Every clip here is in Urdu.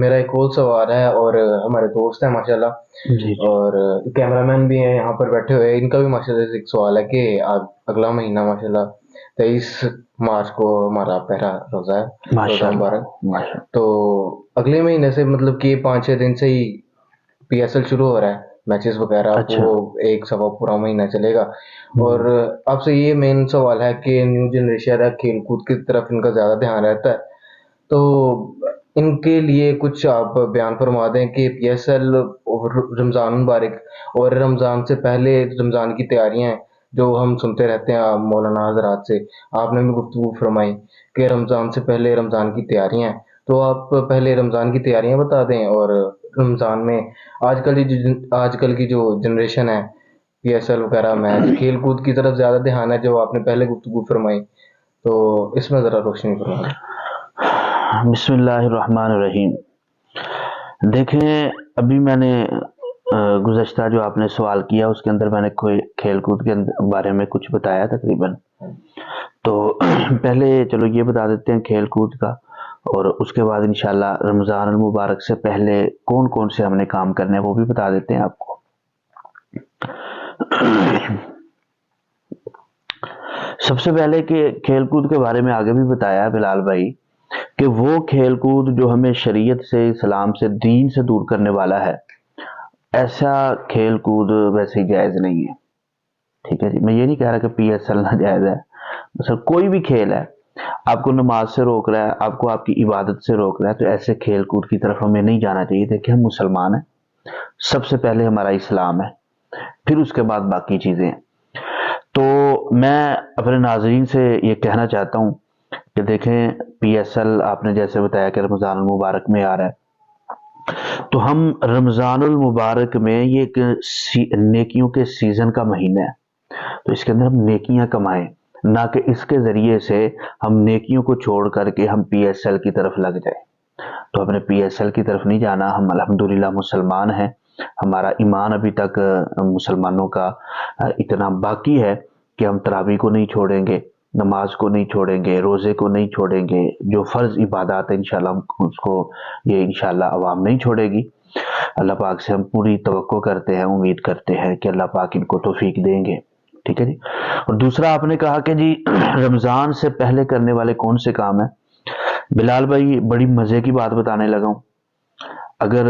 میرا ایک اور سوال ہے، اور ہمارے دوست ہیں ماشاءاللہ، جی اور کیمرہ مین بھی ہیں یہاں پر بیٹھے ہوئے، ان کا بھی ماشاءاللہ سے ایک سوال ہے کہ اگلا مہینہ ماشاءاللہ 23 مارچ کو ہمارا پہلا روزہ ہے، روزہ ماشاء مبارک. اللہ تو اگلے مہینے سے مطلب کہ 5-6 دن سے ہی پی ایس ایل شروع ہو رہا ہے، میچز وغیرہ، اچھا وہ ایک سوا پورا مہینہ چلے گا. اور آپ سے یہ مین سوال ہے کہ نیو جنریشن ہے، کھیل کود کی طرف ان کا زیادہ دھیان رہتا ہے، تو ان کے لیے کچھ آپ بیان فرما دیں کہ پی ایس ایل رمضان مبارک اور رمضان سے پہلے رمضان کی تیاریاں ہیں جو ہم سنتے رہتے ہیں مولانا حضرات سے، آپ نے بھی گفتگو فرمائی کہ رمضان سے پہلے رمضان کی تیاریاں ہیں. تو آپ پہلے رمضان کی تیاریاں بتا دیں، اور رمضان میں آج کل کی جو جنریشن ہے، پی ایس ایل وغیرہ میچ کھیل کود کی طرف زیادہ دھیان ہے جو آپ نے پہلے گفتگو فرمائی، تو اس میں ذرا روشنی فرمائیں. بسم اللہ الرحمن الرحیم. دیکھیں ابھی میں نے گزشتہ جو آپ نے سوال کیا اس کے اندر میں نے کوئی کھیل کود کے بارے میں کچھ بتایا تقریباً. تو پہلے چلو یہ بتا دیتے ہیں کھیل کود کا، اور اس کے بعد انشاءاللہ رمضان المبارک سے پہلے کون کون سے ہم نے کام کرنے ہیں وہ بھی بتا دیتے ہیں آپ کو. سب سے پہلے کہ کھیل کود کے بارے میں آگے بھی بتایا بلال بھائی کہ وہ کھیل کود جو ہمیں شریعت سے، اسلام سے، دین سے دور کرنے والا ہے، ایسا کھیل کود ویسے ہی جائز نہیں ہے. ٹھیک ہے جی، میں یہ نہیں کہہ رہا کہ پی ایس ایل ناجائز ہے، مثلا کوئی بھی کھیل ہے آپ کو نماز سے روک رہا ہے، آپ کو آپ کی عبادت سے روک رہا ہے، تو ایسے کھیل کود کی طرف ہمیں نہیں جانا چاہیے. دیکھیں ہم مسلمان ہیں، سب سے پہلے ہمارا اسلام ہے، پھر اس کے بعد باقی چیزیں ہیں. تو میں اپنے ناظرین سے یہ کہنا چاہتا ہوں کہ دیکھیں پی ایس ایل آپ نے جیسے بتایا کہ رمضان المبارک میں آ رہا ہے، تو ہم رمضان المبارک میں یہ ایک نیکیوں کے سیزن کا مہینہ ہے، تو اس کے اندر ہم نیکیاں کمائیں، نہ کہ اس کے ذریعے سے ہم نیکیوں کو چھوڑ کر کے ہم پی ایس ایل کی طرف لگ جائیں. تو ہم نے پی ایس ایل کی طرف نہیں جانا. ہم الحمدللہ مسلمان ہیں، ہمارا ایمان ابھی تک مسلمانوں کا اتنا باقی ہے کہ ہم تراویح کو نہیں چھوڑیں گے، نماز کو نہیں چھوڑیں گے، روزے کو نہیں چھوڑیں گے، جو فرض عبادات ہیں انشاءاللہ ہم اس کو یہ انشاءاللہ عوام نہیں چھوڑے گی. اللہ پاک سے ہم پوری توقع کرتے ہیں، امید کرتے ہیں کہ اللہ پاک ان کو توفیق دیں گے. ٹھیک ہے جی. اور دوسرا آپ نے کہا کہ جی رمضان سے پہلے کرنے والے کون سے کام ہیں. بلال بھائی بڑی مزے کی بات بتانے لگا ہوں. اگر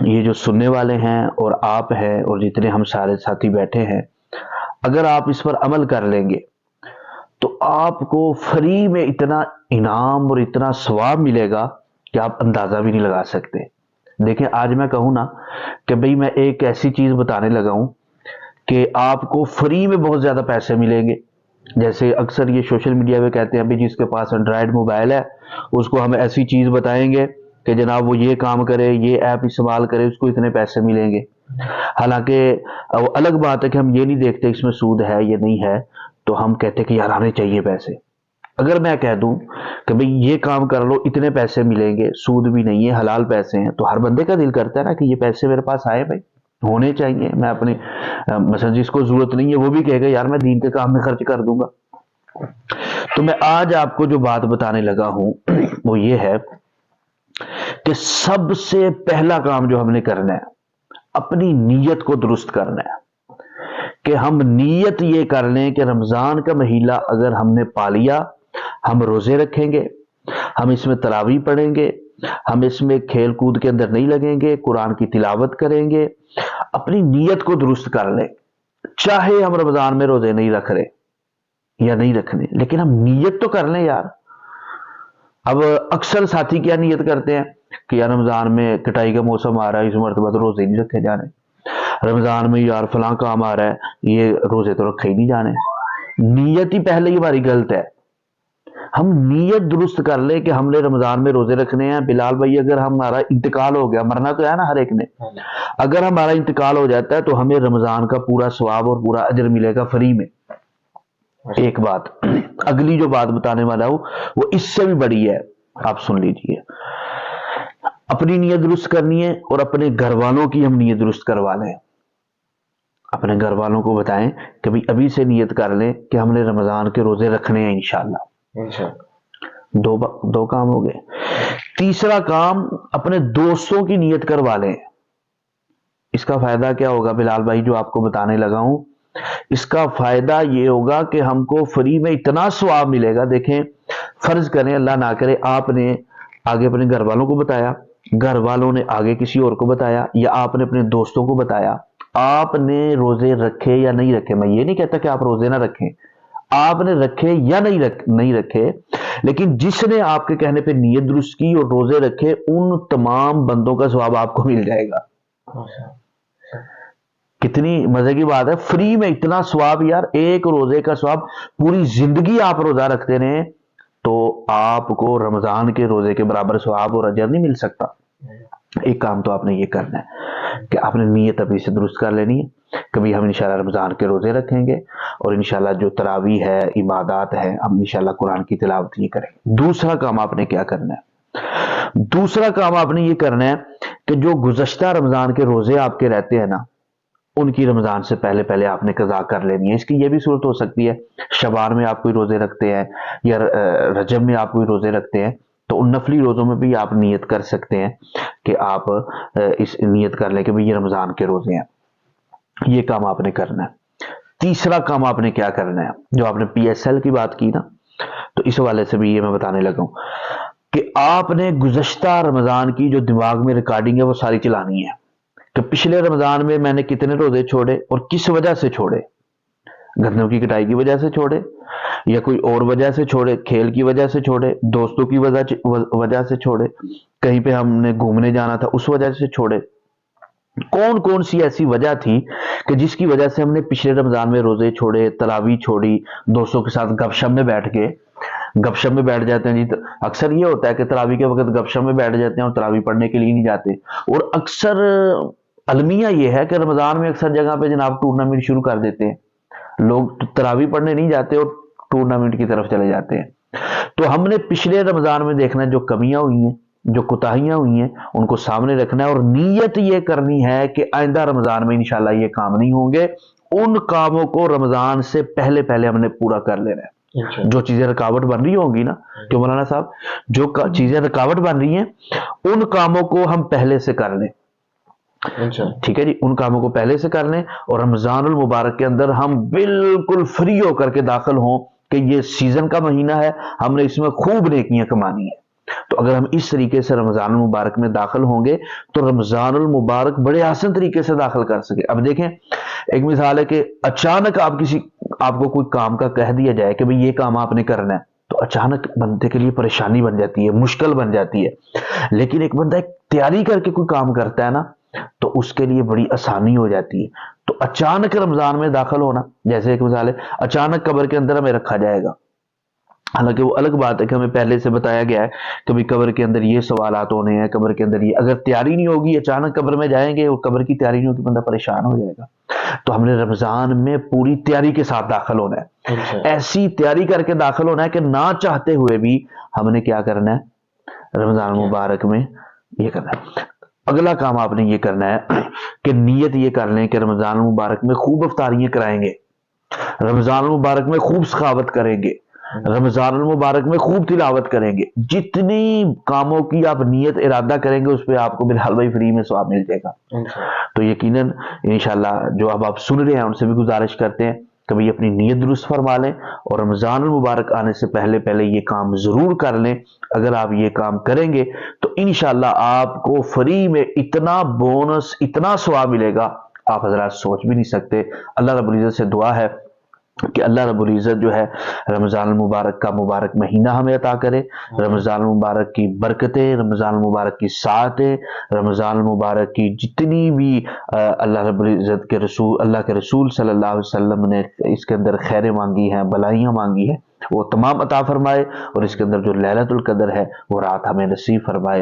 یہ جو سننے والے ہیں اور آپ ہیں اور جتنے ہم سارے ساتھی بیٹھے ہیں، اگر آپ اس پر عمل کر لیں گے تو آپ کو فری میں اتنا انعام اور اتنا ثواب ملے گا کہ آپ اندازہ بھی نہیں لگا سکتے. دیکھیں آج میں کہوں نا کہ بھئی میں ایک ایسی چیز بتانے لگا ہوں کہ آپ کو فری میں بہت زیادہ پیسے ملیں گے. جیسے اکثر یہ سوشل میڈیا پہ کہتے ہیں جس کے پاس اینڈرائڈ موبائل ہے اس کو ہم ایسی چیز بتائیں گے کہ جناب وہ یہ کام کرے، یہ ایپ استعمال کرے، اس کو اتنے پیسے ملیں گے. حالانکہ وہ الگ بات ہے کہ ہم یہ نہیں دیکھتے اس میں سود ہے یا نہیں ہے، تو ہم کہتے کہ یار آنے چاہیے پیسے. اگر میں کہہ دوں کہ بھئی یہ کام کر لو اتنے پیسے ملیں گے، سود بھی نہیں ہے، حلال پیسے ہیں، تو ہر بندے کا دل کرتا ہے نا کہ یہ پیسے میرے پاس آئے، بھائی ہونے چاہیے. میں اپنی مثلا جس کو ضرورت نہیں ہے وہ بھی کہے گا یار میں دین کے کام میں خرچ کر دوں گا. تو میں آج آپ کو جو بات بتانے لگا ہوں وہ یہ ہے کہ سب سے پہلا کام جو ہم نے کرنا ہے اپنی نیت کو درست کرنا ہے. کہ ہم نیت یہ کر لیں کہ رمضان کا مہینہ اگر ہم نے پا لیا، ہم روزے رکھیں گے، ہم اس میں تراویح پڑھیں گے، ہم اس میں کھیل کود کے اندر نہیں لگیں گے، قرآن کی تلاوت کریں گے. اپنی نیت کو درست کر لیں. چاہے ہم رمضان میں روزے نہیں رکھ رہے یا نہیں رکھنے، لیکن ہم نیت تو کر لیں یار. اب اکثر ساتھی کیا نیت کرتے ہیں کہ یار رمضان میں کٹائی کا موسم آ رہا ہے، اس مرتبہ تو روزے نہیں رکھے جانے. رمضان میں یار فلاں کام آ رہا ہے، یہ روزے تو رکھے ہی نہیں جانے. نیت ہی پہلے ہی ہماری غلط ہے. ہم نیت درست کر لیں کہ ہم نے رمضان میں روزے رکھنے ہیں. بلال بھائی اگر ہمارا انتقال ہو گیا، مرنا تو ہے نا ہر ایک نے، اگر ہمارا انتقال ہو جاتا ہے تو ہمیں رمضان کا پورا ثواب اور پورا اجر ملے گا فری میں. ایک بات. اگلی جو بات بتانے والا ہوں وہ اس سے بھی بڑی ہے، آپ سن لیجئے. اپنی نیت درست کرنی ہے اور اپنے گھر والوں کی ہم نیت درست کروا لیں. اپنے گھر والوں کو بتائیں کہ بھی ابھی سے نیت کر لیں کہ ہم نے رمضان کے روزے رکھنے ہیں انشاءاللہ. دو کام ہو گئے. تیسرا کام اپنے دوستوں کی نیت کروا لیں. اس کا فائدہ کیا ہوگا بلال بھائی جو آپ کو بتانے لگا ہوں؟ اس کا فائدہ یہ ہوگا کہ ہم کو فری میں اتنا ثواب ملے گا. دیکھیں فرض کریں اللہ نہ کرے آپ نے آگے اپنے گھر والوں کو بتایا, گھر والوں نے آگے کسی اور کو بتایا, یا آپ نے اپنے دوستوں کو بتایا, آپ نے روزے رکھے یا نہیں رکھے, میں یہ نہیں کہتا کہ آپ روزے نہ رکھیں, آپ نے رکھے یا نہیں رکھے, لیکن جس نے آپ کے کہنے پہ نیت درست کی اور روزے رکھے ان تمام بندوں کا ثواب آپ کو مل جائے گا. کتنی مزے کی بات ہے, فری میں اتنا ثواب یار, ایک روزے کا ثواب پوری زندگی آپ روزہ رکھتے رہیں تو آپ کو رمضان کے روزے کے برابر ثواب اور اجر نہیں مل سکتا. ایک کام تو آپ نے یہ کرنا ہے کہ آپ نے نیت ابھی سے درست کر لینی ہے, کبھی ہم انشاءاللہ رمضان کے روزے رکھیں گے اور انشاءاللہ جو تراویح ہے عبادات ہے ہم انشاءاللہ قرآن کی تلاوت یہ کریں گے. دوسرا کام آپ نے کیا کرنا ہے؟ دوسرا کام آپ نے یہ کرنا ہے کہ جو گزشتہ رمضان کے روزے آپ کے رہتے ہیں نا ان کی رمضان سے پہلے پہلے آپ نے قضا کر لینی ہے. اس کی یہ بھی صورت ہو سکتی ہے شعبان میں آپ کوئی روزے رکھتے ہیں یا رجب میں آپ کوئی روزے رکھتے ہیں تو ان نفلی روزوں میں بھی آپ نیت کر سکتے ہیں کہ آپ اس نیت کر لیں کہ بھئی یہ رمضان کے روزے ہیں. یہ کام آپ نے کرنا ہے. تیسرا کام آپ نے کیا کرنا ہے جو آپ نے پی ایس ایل کی بات کی نا تو اس حوالے سے بھی یہ میں بتانے لگا ہوں کہ آپ نے گزشتہ رمضان کی جو دماغ میں ریکارڈنگ ہے وہ ساری چلانی ہے کہ پچھلے رمضان میں میں نے کتنے روزے چھوڑے اور کس وجہ سے چھوڑے, گندم کی کٹائی کی وجہ سے چھوڑے یا کوئی اور وجہ سے چھوڑے, کھیل کی وجہ سے چھوڑے, دوستوں کی وجہ سے چھوڑے, کہیں پہ ہم نے گھومنے جانا تھا اس وجہ سے چھوڑے. کون کون سی ایسی وجہ تھی کہ جس کی وجہ سے ہم نے پچھلے رمضان میں روزے چھوڑے, تراویح چھوڑی, دوستوں کے ساتھ گپ شپ میں بیٹھ جاتے ہیں. جی اکثر یہ ہوتا ہے کہ تراویح کے وقت گپ شپ میں بیٹھ جاتے ہیں اور تراویح پڑھنے کے لیے نہیں جاتے. اور اکثر المیہ یہ ہے کہ رمضان میں اکثر جگہ پہ جناب ٹورنامنٹ شروع کر دیتے ہیں, لوگ تراویح پڑھنے نہیں جاتے اور ٹورنامنٹ کی طرف چلے جاتے ہیں. تو ہم نے پچھلے رمضان میں دیکھنا ہے جو کمیاں ہوئی ہیں, جو کوتاہیاں ہوئی ہیں ان کو سامنے رکھنا ہے اور نیت یہ کرنی ہے کہ آئندہ رمضان میں انشاءاللہ یہ کام نہیں ہوں گے. ان کاموں کو رمضان سے پہلے پہلے ہم نے پورا کر لینا ہے. جو چیزیں رکاوٹ بن رہی ہوں گی نا کہ مولانا صاحب جو چیزیں رکاوٹ بن رہی ہیں ان کاموں کو ہم پہلے سے کر لیں. ٹھیک ہے جی, ان کاموں کو پہلے سے کر لیں اور رمضان المبارک کے اندر ہم بالکل فری ہو کر کے داخل ہوں کہ یہ سیزن کا مہینہ ہے, ہم نے اس میں خوب نیکیاں کمانی ہیں. تو اگر ہم اس طریقے سے رمضان المبارک میں داخل ہوں گے تو رمضان المبارک بڑے آسان طریقے سے داخل کر سکے. اب دیکھیں ایک مثال ہے کہ اچانک آپ کو کوئی کام کا کہہ دیا جائے کہ بھئی یہ کام آپ نے کرنا ہے تو اچانک بندے کے لیے پریشانی بن جاتی ہے, مشکل بن جاتی ہے. لیکن ایک بندہ تیاری کر کے کوئی کام کرتا ہے نا تو اس کے لیے بڑی آسانی ہو جاتی ہے. تو اچانک رمضان میں داخل ہونا, جیسے ایک مثال ہے اچانک قبر کے اندر ہمیں رکھا جائے گا, حالانکہ وہ الگ بات ہے کہ ہمیں پہلے سے بتایا گیا ہے کہ بھی قبر کے اندر یہ سوالات ہونے ہیں, قبر کے اندر یہ, اگر تیاری نہیں ہوگی اچانک قبر میں جائیں گے اور قبر کی تیاری نہیں ہوگی بندہ پریشان ہو جائے گا. تو ہم نے رمضان میں پوری تیاری کے ساتھ داخل ہونا ہے, ایسی تیاری کر کے داخل ہونا ہے کہ نہ چاہتے ہوئے بھی ہم نے کیا کرنا ہے رمضان مبارک میں یہ کرنا ہے. اگلا کام آپ نے یہ کرنا ہے کہ نیت یہ کر لیں کہ رمضان المبارک میں خوب افطاریاں کرائیں گے, رمضان المبارک میں خوب سخاوت کریں گے, رمضان المبارک میں خوب تلاوت کریں گے. جتنی کاموں کی آپ نیت ارادہ کریں گے اس پہ آپ کو بلال بھائی فری میں ثواب مل جائے گا. تو یقیناً انشاءاللہ جو اب آپ سن رہے ہیں ان سے بھی گزارش کرتے ہیں کہ بھئی اپنی نیت درست فرما لیں اور رمضان المبارک آنے سے پہلے پہلے یہ کام ضرور کر لیں. اگر آپ یہ کام کریں گے تو انشاءاللہ آپ کو فری میں اتنا بونس, اتنا ثواب ملے گا آپ حضرات سوچ بھی نہیں سکتے. اللہ رب العزت سے دعا ہے کہ اللہ رب العزت جو ہے رمضان المبارک کا مبارک مہینہ ہمیں عطا کرے, رمضان المبارک کی برکتیں, رمضان المبارک کی ساعتیں, رمضان المبارک کی جتنی بھی اللہ رب العزت کے رسول, اللہ کے رسول صلی اللہ علیہ وسلم نے اس کے اندر خیریں مانگی ہیں, بلائیاں مانگی ہیں, وہ تمام عطا فرمائے اور اس کے اندر جو لیلۃ القدر ہے وہ رات ہمیں نصیب فرمائے.